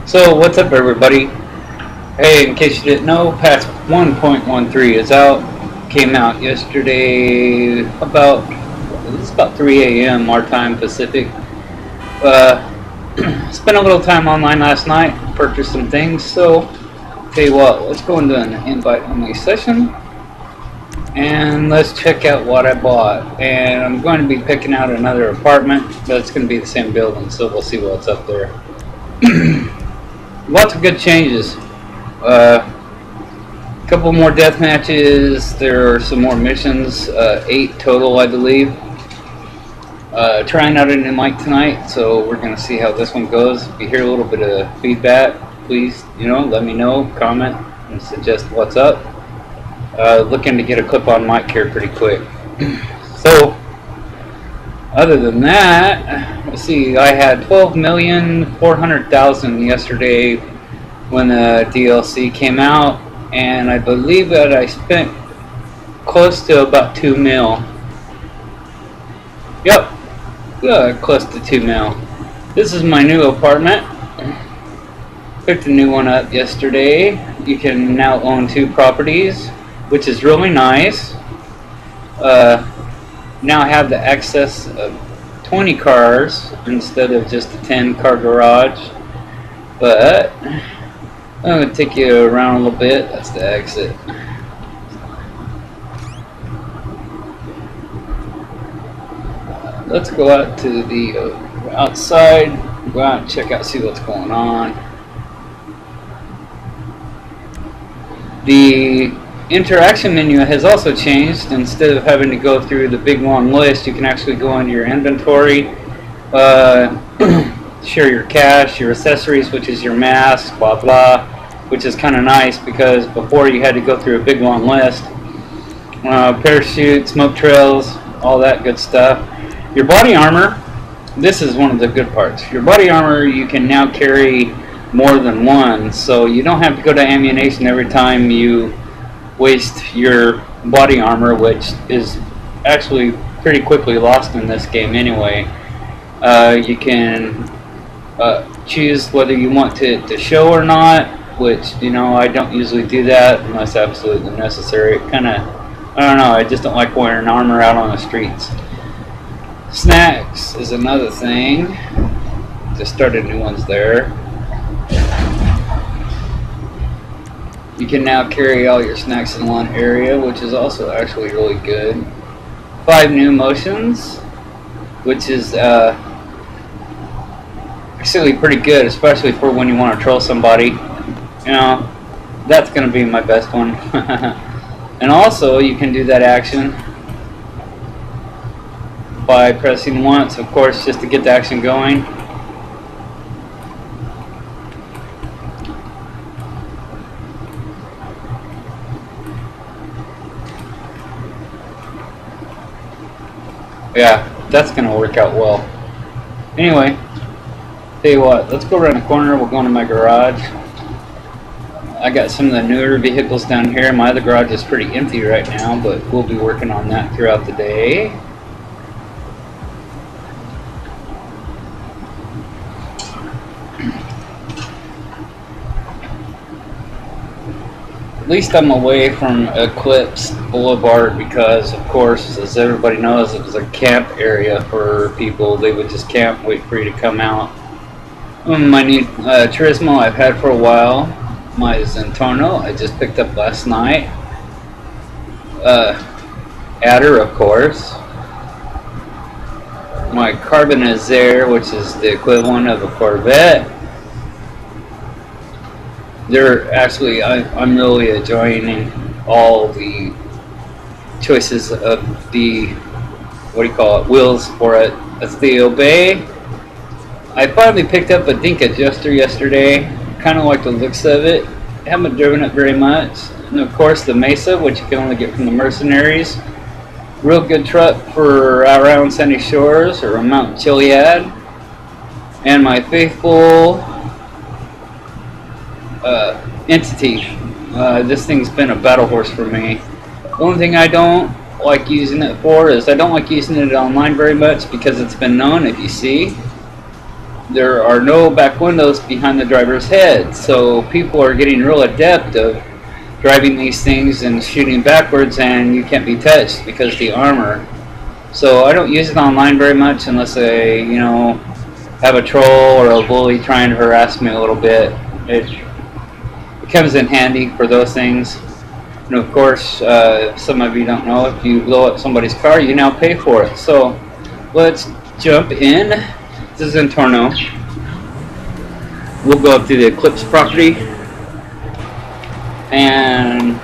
So what's up, everybody? Hey, in case you didn't know, patch 1.13 is out. Came out yesterday about 3 a.m. our time Pacific. Spent a little time online last night, purchased some things. So tell you what, let's go into an invite only session and let's check out what I bought. And I'm going to be picking out another apartment, but it's going to be the same building, so we'll see what's up there. Lots of good changes. Couple more death matches. There are some more missions. 8 total, I believe. Trying out a new mic tonight, so we're gonna see how this one goes. If you hear a little bit of feedback, please, let me know, comment, and suggest what's up. Looking to get a clip-on mic here pretty quick. So, other than that, let's see. I had 12,400,000 yesterday when the DLC came out, and I believe that I spent close to about 2 mil. Yep, close to 2 mil. This is my new apartment. Picked a new one up yesterday. You can now own 2 properties, which is really nice. Now I have the access of 20 cars instead of just a 10-car garage. But I'm going to take you around a little bit. That's the exit. Let's go out to the outside. Go out and check out, see what's going on. The interaction menu has also changed. Instead of having to go through the big long list, you can actually go into your inventory, share your cash, your accessories, which is your mask, blah blah, which is kind of nice because before you had to go through a big long list. Parachute, smoke trails, all that good stuff. Your body armor, this is one of the good parts. Your body armor, you can now carry more than one, so you don't have to go to ammunition every time you waste your body armor, which is actually pretty quickly lost in this game anyway. You can choose whether you want to show or not, which, I don't usually do that unless absolutely necessary. I don't know, I just don't like wearing armor out on the streets. Snacks is another thing. Just started new ones there. You can now carry all your snacks in one area, which is also actually really good. 5 new motions, which is actually pretty good, especially for when you want to troll somebody. That's going to be my best one. And also, you can do that action by pressing once, of course, just to get the action going. Yeah, that's going to work out well. Anyway, tell you what, let's go around the corner. We'll go into my garage. I got some of the newer vehicles down here. My other garage is pretty empty right now, but we'll be working on that throughout the day. At least I'm away from Eclipse Boulevard because, of course, as everybody knows, it was a camp area for people. They would just camp, wait for you to come out. My new Turismo I've had for a while. My Zentorno I just picked up last night. Adder, of course. My Carbonizare, which is the equivalent of a Corvette. They're actually, I'm really enjoying all the choices of the, wheels for it. That's the Obey. I finally picked up a Dink Adjuster yesterday. Kind of like the looks of it. Haven't driven it very much. And of course the Mesa, which you can only get from the Mercenaries. Real good truck for around Sandy Shores or Mount Chiliad. And my faithful Entity. This thing's been a battle horse for me. The only thing I don't like using it for is I don't like using it online very much because it's been known, if you see, there are no back windows behind the driver's head, so people are getting real adept of driving these things and shooting backwards, and you can't be touched because of the armor. So I don't use it online very much unless I, have a troll or a bully trying to harass me a little bit. It comes in handy for those things. And of course, some of you don't know, if you blow up somebody's car, you now pay for it. So let's jump in. This is in Torno. We'll go up to the Eclipse property, and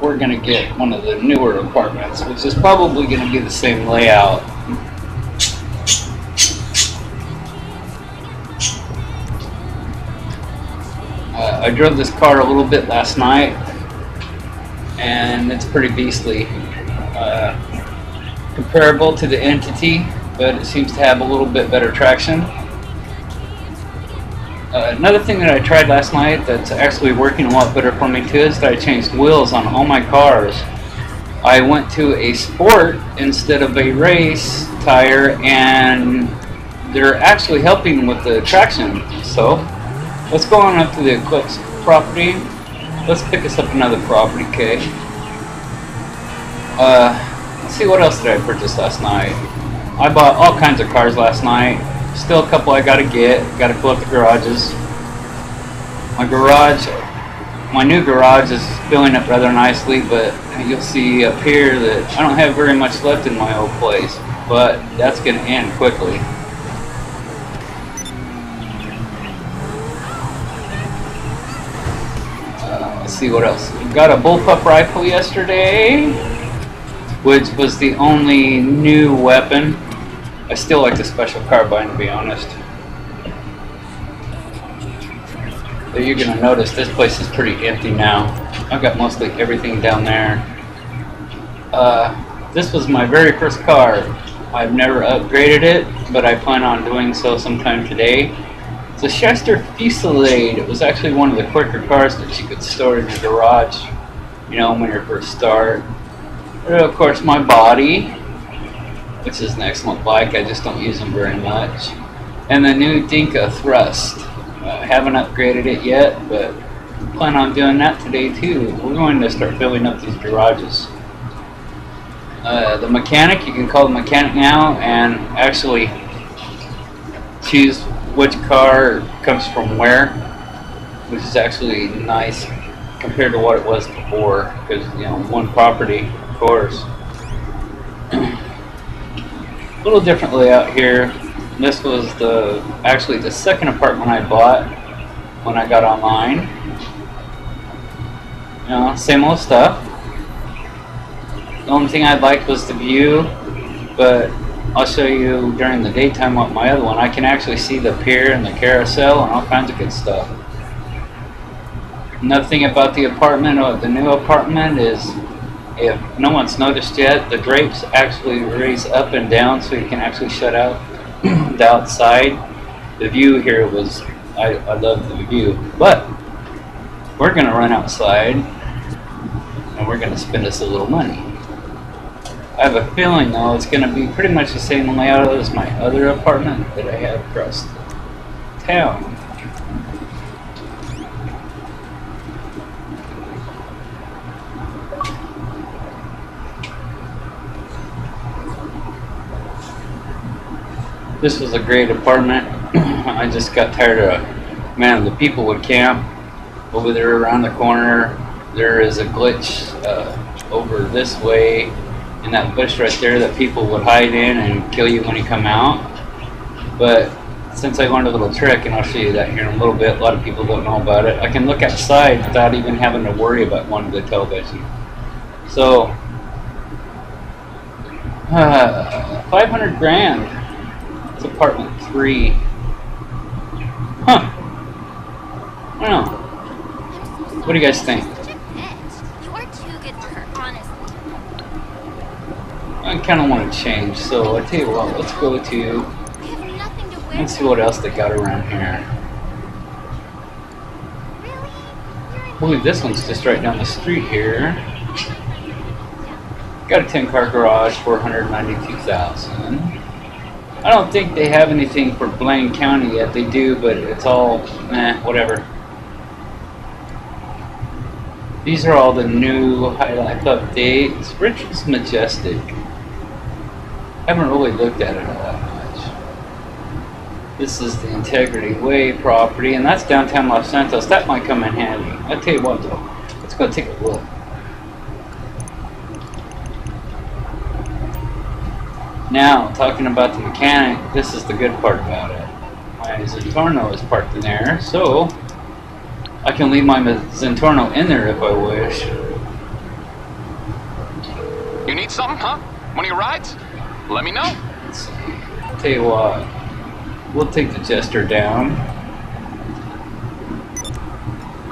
we're going to get one of the newer apartments, which is probably going to be the same layout. I drove this car a little bit last night, and it's pretty beastly. Comparable to the Entity, but it seems to have a little bit better traction. Another thing that I tried last night that's actually working a lot better for me too is that I changed wheels on all my cars. I went to a sport instead of a race tire, and they're actually helping with the traction. So let's go on up to the Eclipse property. Let's pick us up another property, okay? Let's see, what else did I purchase last night? I bought all kinds of cars last night. Still a couple I gotta get. Gotta fill up the garages. My new garage is filling up rather nicely, but you'll see up here that I don't have very much left in my old place. But that's gonna end quickly. Let's see what else. We got a bullpup rifle yesterday, which was the only new weapon. I still like the special carbine, to be honest. But you're gonna notice this place is pretty empty now. I've got mostly everything down there. This was my very first car. I've never upgraded it, but I plan on doing so sometime today. It's a Chester Fusillade. It was actually one of the quicker cars that you could store in your garage, when you first start. And of course, my body, which is an excellent bike. I just don't use them very much. And the new Dinka Thrust. I haven't upgraded it yet, but I plan on doing that today too. We're going to start filling up these garages. The mechanic, you can call the mechanic now and actually choose which car comes from where, which is actually nice compared to what it was before, because one property, of course. A little different layout here. This was actually the second apartment I bought when I got online. Same old stuff. The only thing I liked was the view, but I'll show you during the daytime what my other one. I can actually see the pier and the carousel and all kinds of good stuff. Another thing about the apartment, or the new apartment, is if no one's noticed yet, the drapes actually raise up and down so you can actually shut out the outside. The view here was, I love the view, but we're going to run outside and we're going to spend us a little money. I have a feeling though it's going to be pretty much the same layout as my other apartment that I have across town. This was a great apartment. I just got tired of, the people would camp over there around the corner. There is a glitch over this way in that bush right there that people would hide in and kill you when you come out. But since I learned a little trick, and I'll show you that here in a little bit, a lot of people don't know about it, I can look outside without even having to worry about one of the television. So, 500 grand. It's apartment 3. Huh. I don't know. What do you guys think? I kind of want to change, so I tell you what, let's go to, let's see what else they got around here. I believe this one's just right down the street here. Got a 10-car garage, $492,000. I don't think they have anything for Blaine County yet. They do, but it's all, whatever. These are all the new high life updates. Richard's Majestic. Haven't really looked at it all that much. This is the Integrity Way property, and that's downtown Los Santos. That might come in handy. I'll tell you what though. Let's go take a look. Now, talking about the mechanic, this is the good part about it. My Zentorno is parked in there, so I can leave my Zentorno in there if I wish. You need something, huh? One of your rides? Let me know. Let's see. Tell you what, we'll take the Jester down.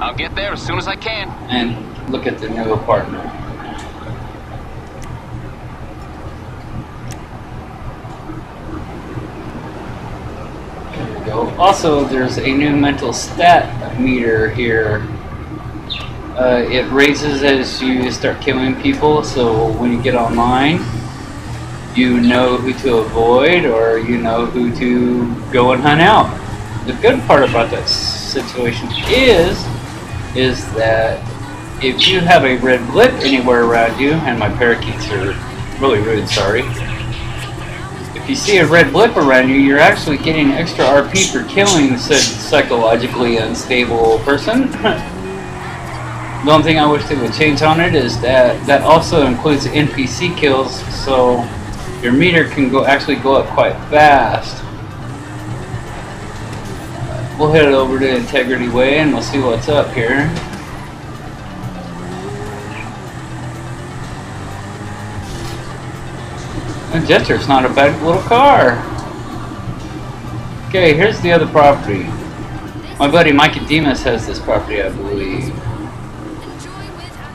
I'll get there as soon as I can. And look at the new apartment. Also, there's a new mental stat meter here. It raises as you start killing people, so when you get online, you know who to avoid or you know who to go and hunt out. The good part about that situation is that if you have a red blip anywhere around you, and my parakeets are really rude, sorry. If you see a red blip around you, you're actually getting extra RP for killing said psychologically unstable person. The only thing I wish they would change on it is that also includes NPC kills, so your meter can actually go up quite fast. We'll head over to Integrity Way and we'll see what's up here. The Jester's not a bad little car. Okay, here's the other property. My buddy Mikey Demas has this property, I believe.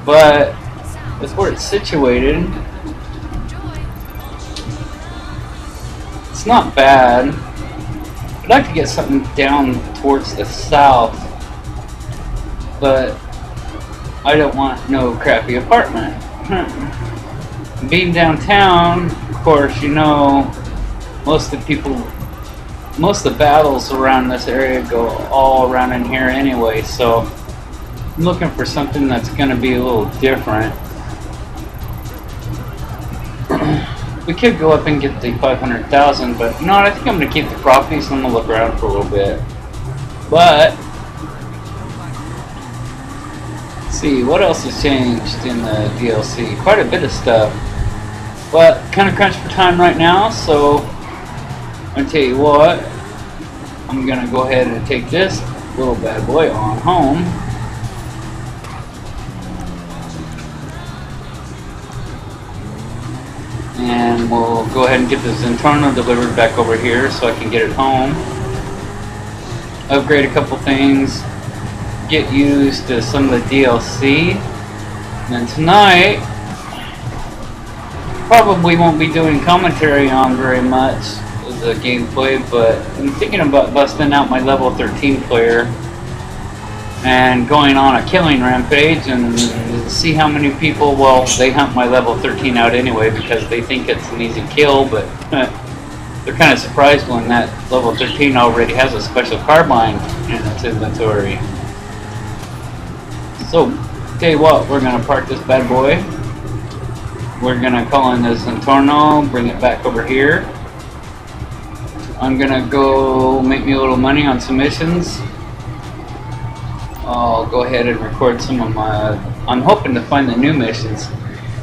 But that's where it's situated. It's not bad. I'd like to get something down towards the south, but I don't want no crappy apartment. Being downtown, of course, you know, most of the battles around this area go all around in here anyway, so I'm looking for something that's going to be a little different. We could go up and get the 500,000, but no, I think I'm going to keep the properties and I'm going to look around for a little bit. But let's see, what else has changed in the DLC? Quite a bit of stuff. But kind of crunched for time right now, so I'll tell you what, I'm going to go ahead and take this little bad boy on home. And we'll go ahead and get the Zentorno delivered back over here so I can get it home. Upgrade a couple things. Get used to some of the DLC. And then tonight, probably won't be doing commentary on very much of the gameplay, but I'm thinking about busting out my level 13 player and going on a killing rampage and see how many people, well, they hunt my level 13 out anyway because they think it's an easy kill, but they're kind of surprised when that level 13 already has a special carbine in its inventory. So, tell you what, we're going to park this bad boy. We're going to call in this Zentorno, bring it back over here. I'm going to go make me a little money on some missions. I'll go ahead and record some of my... I'm hoping to find the new missions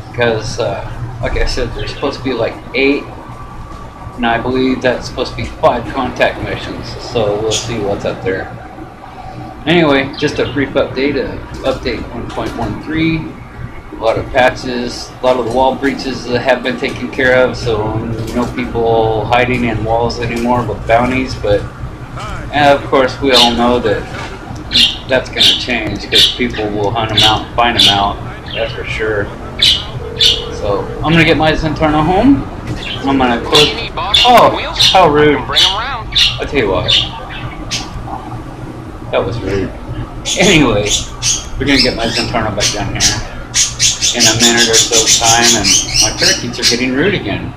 because, like I said, there's supposed to be like 8, and I believe that's supposed to be 5 contact missions, so we'll see what's up there. Anyway, just a brief update of update 1.13. A lot of patches, a lot of the wall breaches have been taken care of, so no people hiding in walls anymore with bounties, but of course we all know that that's going to change because people will hunt them out and find them out, that's for sure. So I'm going to get my Zentorno home. I'm going to close. Oh, how rude. I'll tell you what. That was rude. Anyway, we're going to get my Zentorno back down here in a minute or so time, and my parakeets are getting rude again.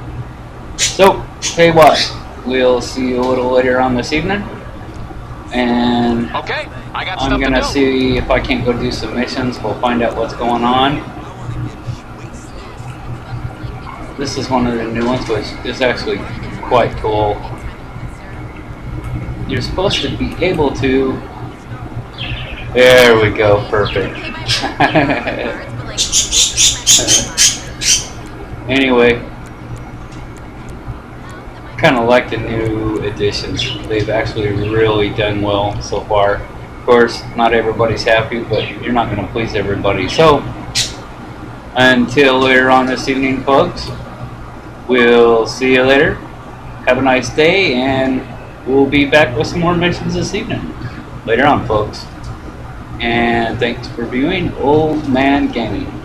So, tell you what, we'll see you a little later on this evening. And Okay, I got I'm stuff gonna to do. see if I can't go do some missions. We'll find out what's going on. This is one of the new ones, which is actually quite cool. You're supposed to be able to. There we go, perfect. Anyway, kind of like the new additions. They've actually really done well so far. Of course, not everybody's happy, but you're not going to please everybody. So, until later on this evening, folks, we'll see you later. Have a nice day, and we'll be back with some more missions this evening. Later on, folks. And thanks for viewing Old Man Gaming.